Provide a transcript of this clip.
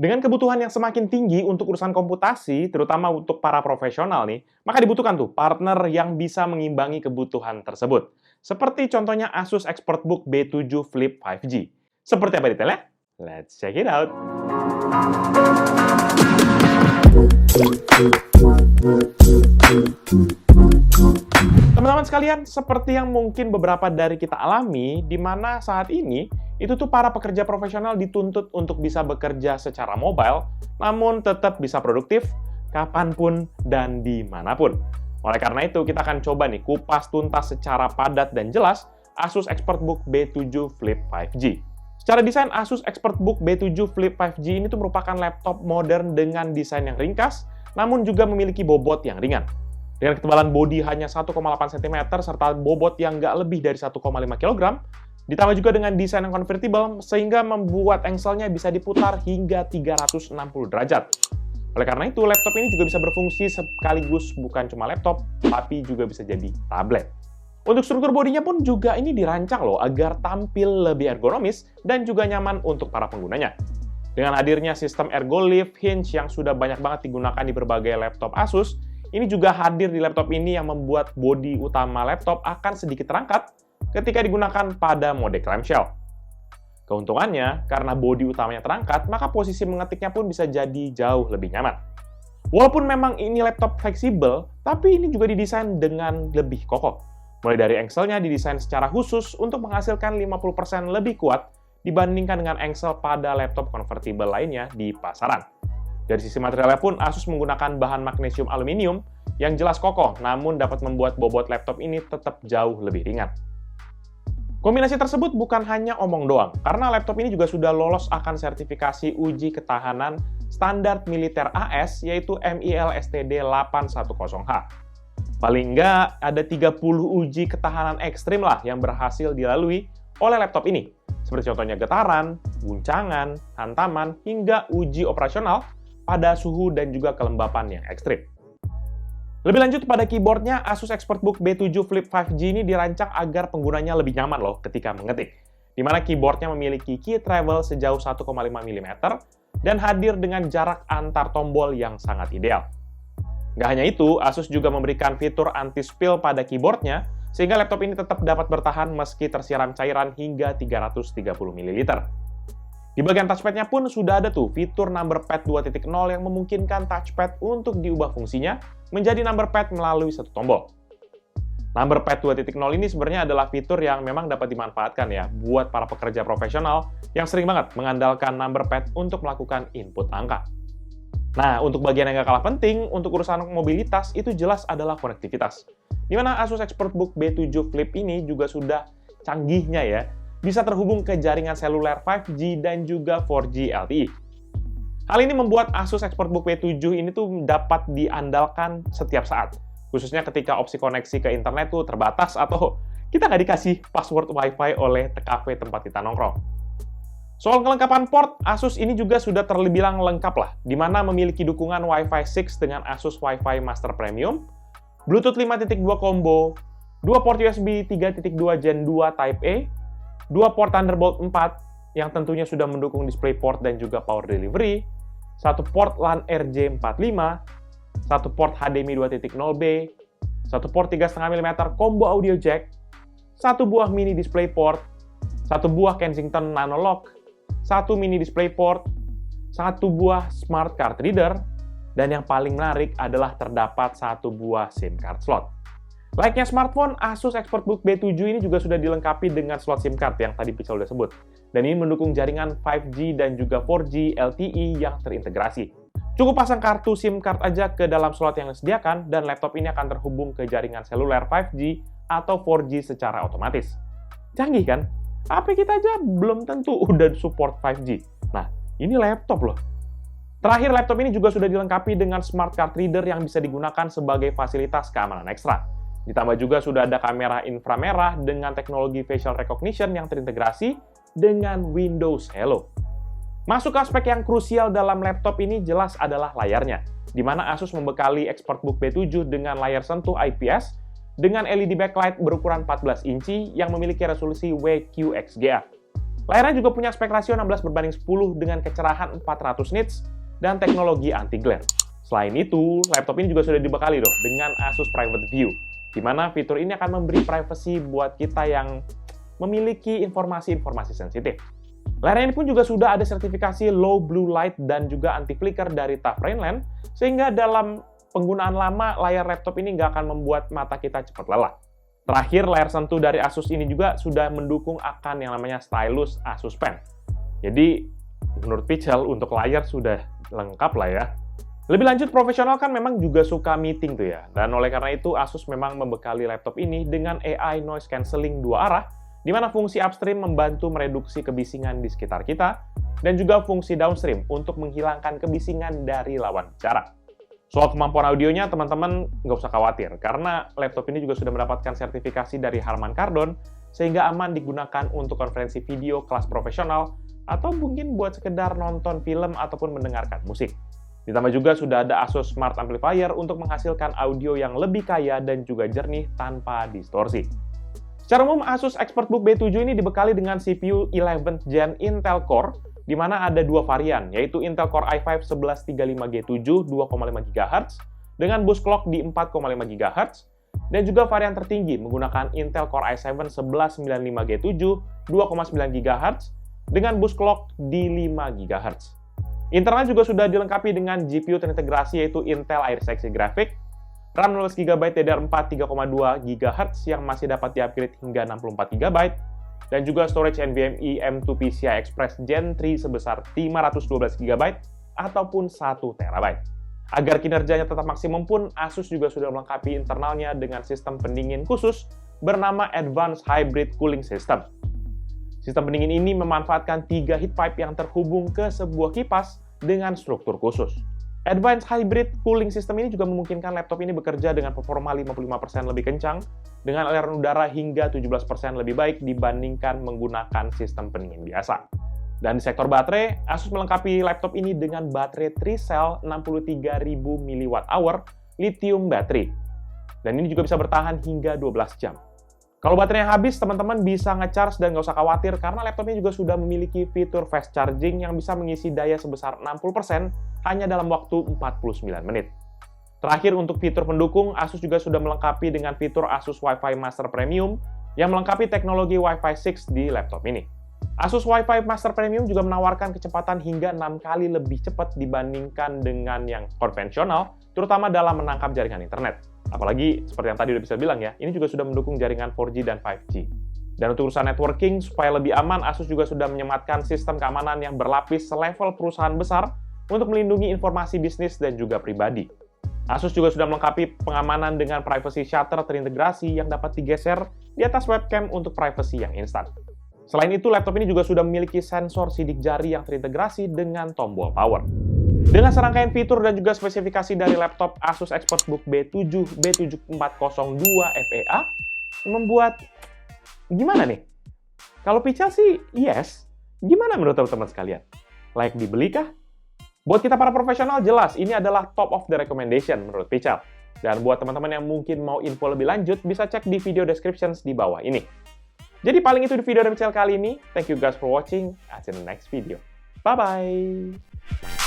Dengan kebutuhan yang semakin tinggi untuk urusan komputasi, terutama untuk para profesional nih, maka dibutuhkan tuh partner yang bisa mengimbangi kebutuhan tersebut. Seperti contohnya Asus ExpertBook B7 Flip 5G. Seperti apa detailnya? Let's check it out! Teman-teman sekalian, seperti yang mungkin beberapa dari kita alami, di mana saat ini itu tuh para pekerja profesional dituntut untuk bisa bekerja secara mobile, namun tetap bisa produktif kapanpun dan dimanapun. Oleh karena itu, kita akan coba nih kupas tuntas secara padat dan jelas Asus ExpertBook B7 Flip 5G. Secara desain, Asus ExpertBook B7 Flip 5G ini tuh merupakan laptop modern dengan desain yang ringkas, namun juga memiliki bobot yang ringan. Dengan ketebalan bodi hanya 1,8 cm serta bobot yang nggak lebih dari 1,5 kg, ditambah juga dengan desain yang convertible, sehingga membuat engselnya bisa diputar hingga 360 derajat. Oleh karena itu, laptop ini juga bisa berfungsi sekaligus bukan cuma laptop, tapi juga bisa jadi tablet. Untuk struktur bodinya pun juga ini dirancang loh, agar tampil lebih ergonomis dan juga nyaman untuk para penggunanya. Dengan hadirnya sistem Ergo Lift Hinge yang sudah banyak banget digunakan di berbagai laptop Asus, ini juga hadir di laptop ini yang membuat bodi utama laptop akan sedikit terangkat ketika digunakan pada mode clamshell. Keuntungannya, karena bodi utamanya terangkat, maka posisi mengetiknya pun bisa jadi jauh lebih nyaman. Walaupun memang ini laptop fleksibel, tapi ini juga didesain dengan lebih kokoh. Mulai dari engselnya didesain secara khusus untuk menghasilkan 50% lebih kuat dibandingkan dengan engsel pada laptop convertible lainnya di pasaran. Dari sisi materialnya pun, Asus menggunakan bahan magnesium aluminium yang jelas kokoh, namun dapat membuat bobot laptop ini tetap jauh lebih ringan. Kombinasi tersebut bukan hanya omong doang, karena laptop ini juga sudah lolos akan sertifikasi uji ketahanan standar militer AS, yaitu MIL STD 810H. Paling nggak ada 30 uji ketahanan ekstrim lah yang berhasil dilalui oleh laptop ini, seperti contohnya getaran, guncangan, hantaman, hingga uji operasional pada suhu dan juga kelembapan yang ekstrim. Lebih lanjut pada keyboardnya, Asus ExpertBook B7 Flip 5G ini dirancang agar penggunanya lebih nyaman loh ketika mengetik, di mana keyboardnya memiliki key travel sejauh 1,5 mm dan hadir dengan jarak antar tombol yang sangat ideal. Nggak hanya itu, Asus juga memberikan fitur anti-spill pada keyboardnya, sehingga laptop ini tetap dapat bertahan meski tersiram cairan hingga 330 ml. Di bagian touchpad-nya pun sudah ada tuh fitur number pad 2.0 yang memungkinkan touchpad untuk diubah fungsinya menjadi number pad melalui satu tombol. Number pad 2.0 ini sebenarnya adalah fitur yang memang dapat dimanfaatkan ya buat para pekerja profesional yang sering banget mengandalkan number pad untuk melakukan input angka. Nah, untuk bagian yang gak kalah penting, untuk urusan mobilitas itu jelas adalah konektivitas. Di mana Asus ExpertBook B7 Flip ini juga sudah canggihnya ya, bisa terhubung ke jaringan seluler 5G dan juga 4G LTE. Hal ini membuat Asus ExpertBook B7 ini tuh dapat diandalkan setiap saat, khususnya ketika opsi koneksi ke internet tuh terbatas atau kita nggak dikasih password Wi-Fi oleh kafe tempat kita nongkrong. Soal kelengkapan port, Asus ini juga sudah terbilang lengkap lah, di mana memiliki dukungan Wi-Fi 6 dengan Asus Wi-Fi Master Premium, Bluetooth 5.2 combo, 2 port USB 3.2 Gen 2 Type A, 2 port Thunderbolt 4 yang tentunya sudah mendukung DisplayPort dan juga Power Delivery, 1 port LAN RJ45, 1 port HDMI 2.0B, 1 port 3,5 mm combo audio jack, 1 buah mini DisplayPort, 1 buah Kensington Nano Lock, 1 mini DisplayPort, 1 buah Smart Card Reader, dan yang paling menarik adalah terdapat 1 buah SIM card slot. Layaknya smartphone, Asus ExpertBook B7 ini juga sudah dilengkapi dengan slot SIM card yang tadi Pixel udah sebut. Dan ini mendukung jaringan 5G dan juga 4G LTE yang terintegrasi. Cukup pasang kartu SIM card aja ke dalam slot yang disediakan, dan laptop ini akan terhubung ke jaringan seluler 5G atau 4G secara otomatis. Canggih kan? HP kita aja belum tentu udah support 5G. Nah, ini laptop loh. Terakhir, laptop ini juga sudah dilengkapi dengan Smart Card Reader yang bisa digunakan sebagai fasilitas keamanan ekstra. Ditambah juga sudah ada kamera inframerah dengan teknologi facial recognition yang terintegrasi dengan Windows Hello. Masuk ke aspek yang krusial dalam laptop ini jelas adalah layarnya, di mana Asus membekali ExpertBook B7 dengan layar sentuh IPS dengan LED backlight berukuran 14 inci yang memiliki resolusi WQXGA. Layarnya juga punya aspek rasio 16:10 dengan kecerahan 400 nits dan teknologi anti-glare. Selain itu, laptop ini juga sudah dibekali dengan Asus Private View, di mana fitur ini akan memberi privacy buat kita yang memiliki informasi-informasi sensitif. Layar ini pun juga sudah ada sertifikasi low blue light dan juga anti flicker dari TUF Rainland, sehingga dalam penggunaan lama layar laptop ini nggak akan membuat mata kita cepat lelah. Terakhir, layar sentuh dari Asus ini juga sudah mendukung akan yang namanya stylus Asus Pen. Jadi, menurut Pichel, untuk layar sudah lengkap lah ya. Lebih lanjut, profesional kan memang juga suka meeting tuh ya. Dan oleh karena itu, Asus memang membekali laptop ini dengan AI noise cancelling 2 arah, di mana fungsi upstream membantu mereduksi kebisingan di sekitar kita, dan juga fungsi downstream untuk menghilangkan kebisingan dari lawan bicara. Soal kemampuan audionya, teman-teman nggak usah khawatir, karena laptop ini juga sudah mendapatkan sertifikasi dari Harman Kardon, sehingga aman digunakan untuk konferensi video kelas profesional, atau mungkin buat sekedar nonton film ataupun mendengarkan musik. Ditambah juga sudah ada Asus Smart Amplifier untuk menghasilkan audio yang lebih kaya dan juga jernih tanpa distorsi. Secara umum, Asus ExpertBook B7 ini dibekali dengan CPU 11th Gen Intel Core, di mana ada 2 varian, yaitu Intel Core i5 1135G7 2,5 GHz dengan boost clock di 4,5 GHz, dan juga varian tertinggi menggunakan Intel Core i7 1195G7 2,9 GHz dengan boost clock di 5 GHz. Internal juga sudah dilengkapi dengan GPU terintegrasi yaitu Intel Iris Xe Graphics, RAM 16GB DDR4 3,2 GHz yang masih dapat di-upgrade hingga 64 GB, dan juga storage NVMe M2 PCI Express Gen 3 sebesar 512 GB ataupun 1 TB. Agar kinerjanya tetap maksimum pun, Asus juga sudah melengkapi internalnya dengan sistem pendingin khusus bernama Advanced Hybrid Cooling System. Sistem pendingin ini memanfaatkan 3 heat pipe yang terhubung ke sebuah kipas dengan struktur khusus. Advanced Hybrid Cooling System ini juga memungkinkan laptop ini bekerja dengan performa 55% lebih kencang, dengan aliran udara hingga 17% lebih baik dibandingkan menggunakan sistem pendingin biasa. Dan di sektor baterai, Asus melengkapi laptop ini dengan baterai 3-cell 63.000 mAh lithium battery. Dan ini juga bisa bertahan hingga 12 jam. Kalau baterainya habis, teman-teman bisa nge-charge dan nggak usah khawatir karena laptop ini juga sudah memiliki fitur fast charging yang bisa mengisi daya sebesar 60% hanya dalam waktu 49 menit. Terakhir, untuk fitur pendukung, Asus juga sudah melengkapi dengan fitur Asus Wi-Fi Master Premium yang melengkapi teknologi Wi-Fi 6 di laptop ini. Asus Wi-Fi Master Premium juga menawarkan kecepatan hingga 6 kali lebih cepat dibandingkan dengan yang konvensional, terutama dalam menangkap jaringan internet. Apalagi, seperti yang tadi udah bisa bilang ya, ini juga sudah mendukung jaringan 4G dan 5G. Dan untuk urusan networking, supaya lebih aman, Asus juga sudah menyematkan sistem keamanan yang berlapis selevel perusahaan besar untuk melindungi informasi bisnis dan juga pribadi. Asus juga sudah melengkapi pengamanan dengan privacy shutter terintegrasi yang dapat digeser di atas webcam untuk privacy yang instan. Selain itu, laptop ini juga sudah memiliki sensor sidik jari yang terintegrasi dengan tombol power. Dengan serangkaian fitur dan juga spesifikasi dari laptop Asus ExpertBook B7 B7402 FEA, membuat gimana nih? Kalau Pichel sih yes. Gimana menurut teman-teman sekalian? Layak dibeli kah? Buat kita para profesional, jelas ini adalah top of the recommendation menurut Pichel. Dan buat teman-teman yang mungkin mau info lebih lanjut, bisa cek di video descriptions di bawah ini. Jadi paling itu di video dari Pichel kali ini. Thank you guys for watching. See you in the next video. Bye-bye!